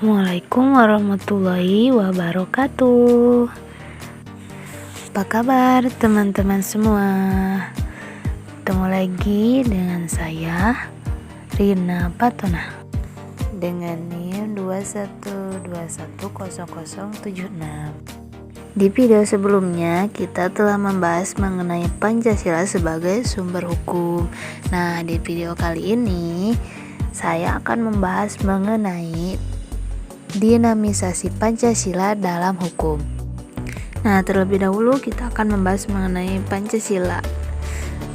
Assalamualaikum warahmatullahi wabarakatuh. Apa kabar teman-teman semua? Ketemu lagi dengan saya Rina Patona dengan NIM 21210076. Di video sebelumnya kita telah membahas mengenai Pancasila sebagai sumber hukum. Nah, di video kali ini saya akan membahas mengenai dinamisasi Pancasila dalam hukum. Nah, terlebih dahulu kita akan membahas mengenai Pancasila.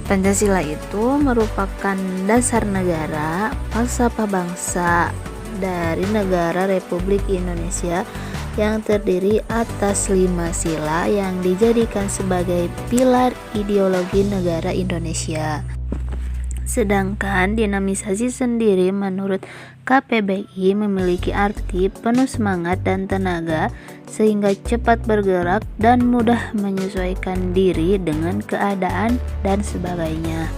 Pancasila itu merupakan dasar negara, falsafah bangsa dari negara Republik Indonesia yang terdiri atas 5 sila yang dijadikan sebagai pilar ideologi negara Indonesia. Sedangkan dinamisasi sendiri menurut KPBI memiliki arti penuh semangat dan tenaga sehingga cepat bergerak dan mudah menyesuaikan diri dengan keadaan dan sebagainya.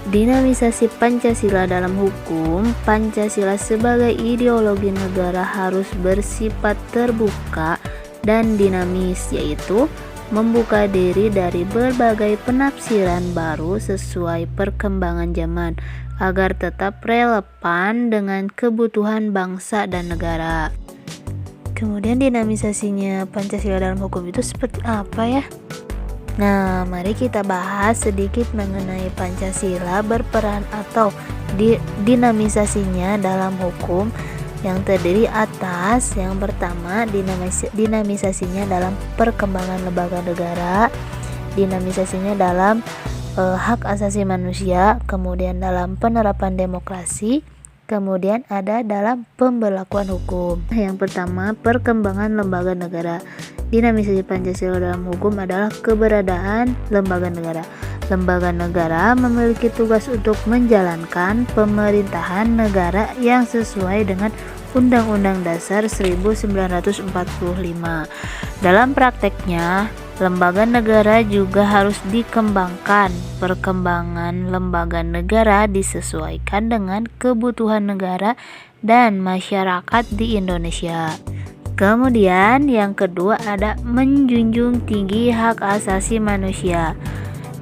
Dinamisasi Pancasila dalam hukum. Pancasila sebagai ideologi negara harus bersifat terbuka dan dinamis, yaitu membuka diri dari berbagai penafsiran baru sesuai perkembangan zaman agar tetap relevan dengan kebutuhan bangsa dan negara. Kemudian dinamisasinya Pancasila dalam hukum itu seperti apa ya? Nah, mari kita bahas sedikit mengenai Pancasila berperan atau dinamisasinya dalam hukum yang terdiri atas yang pertama dinamisasinya dalam perkembangan lembaga negara, dinamisasinya dalam hak asasi manusia, kemudian dalam penerapan demokrasi, kemudian ada dalam pemberlakuan hukum. Yang pertama, perkembangan lembaga negara. Dinamisasi Pancasila dalam hukum adalah keberadaan lembaga negara. Lembaga negara memiliki tugas untuk menjalankan pemerintahan negara yang sesuai dengan Undang-Undang Dasar 1945. Dalam prakteknya, lembaga negara juga harus dikembangkan. Perkembangan lembaga negara disesuaikan dengan kebutuhan negara dan masyarakat di Indonesia. Kemudian yang kedua ada menjunjung tinggi hak asasi manusia.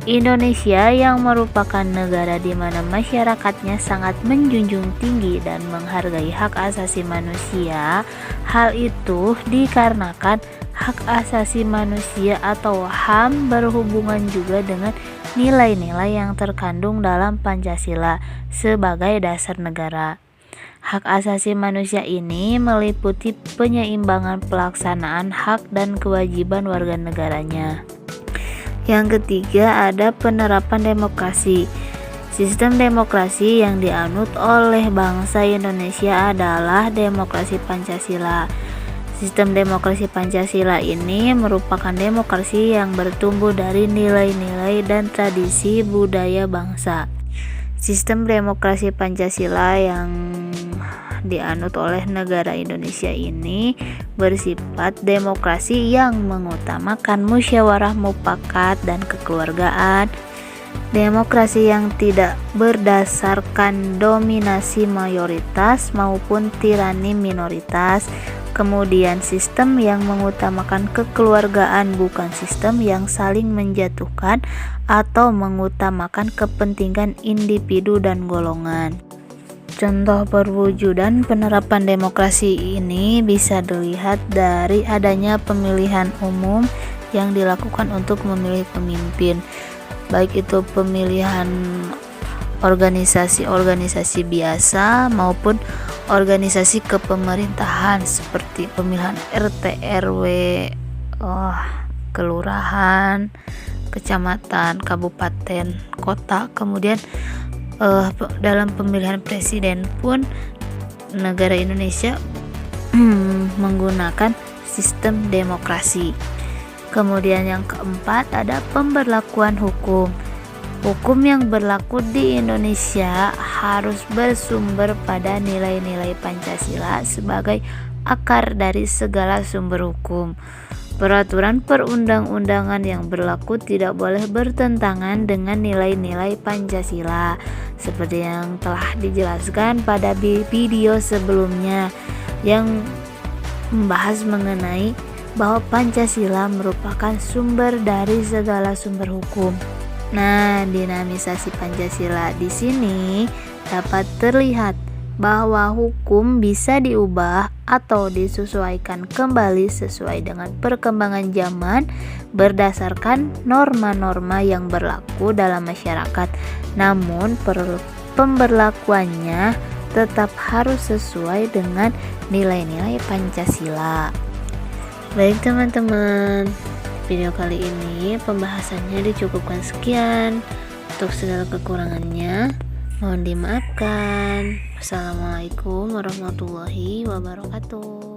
Indonesia yang merupakan negara di mana masyarakatnya sangat menjunjung tinggi dan menghargai hak asasi manusia. Hal itu dikarenakan hak asasi manusia atau HAM berhubungan juga dengan nilai-nilai yang terkandung dalam Pancasila sebagai dasar negara. Hak asasi manusia ini meliputi penyeimbangan pelaksanaan hak dan kewajiban warga negaranya. Yang ketiga ada penerapan demokrasi. Sistem demokrasi yang dianut oleh bangsa Indonesia adalah demokrasi Pancasila. Sistem demokrasi Pancasila ini merupakan demokrasi yang bertumbuh dari nilai-nilai dan tradisi budaya bangsa. Sistem demokrasi Pancasila yang dianut oleh negara Indonesia ini bersifat demokrasi yang mengutamakan musyawarah mufakat dan kekeluargaan, demokrasi yang tidak berdasarkan dominasi mayoritas maupun tirani minoritas, kemudian sistem yang mengutamakan kekeluargaan, bukan sistem yang saling menjatuhkan atau mengutamakan kepentingan individu dan golongan. Contoh perwujudan penerapan demokrasi ini bisa dilihat dari adanya pemilihan umum yang dilakukan untuk memilih pemimpin, baik itu pemilihan organisasi-organisasi biasa maupun organisasi kepemerintahan seperti pemilihan RT, RW, kelurahan, kecamatan, kabupaten, kota. Kemudian dalam pemilihan presiden pun negara Indonesia menggunakan sistem demokrasi. Kemudian yang keempat ada pemberlakuan hukum. Hukum yang berlaku di Indonesia harus bersumber pada nilai-nilai Pancasila sebagai akar dari segala sumber hukum. Peraturan perundang-undangan yang berlaku tidak boleh bertentangan dengan nilai-nilai Pancasila, seperti yang telah dijelaskan pada video sebelumnya. Yang membahas mengenai bahwa Pancasila merupakan sumber dari segala sumber hukum. Nah, dinamisasi Pancasila di sini dapat terlihat bahwa hukum bisa diubah atau disesuaikan kembali sesuai dengan perkembangan zaman berdasarkan norma-norma yang berlaku dalam masyarakat. Namun, pemberlakuannya tetap harus sesuai dengan nilai-nilai Pancasila. Baik teman-teman, video kali ini pembahasannya dicukupkan sekian. Untuk segala kekurangannya mohon dimaafkan. Wassalamualaikum warahmatullahi wabarakatuh.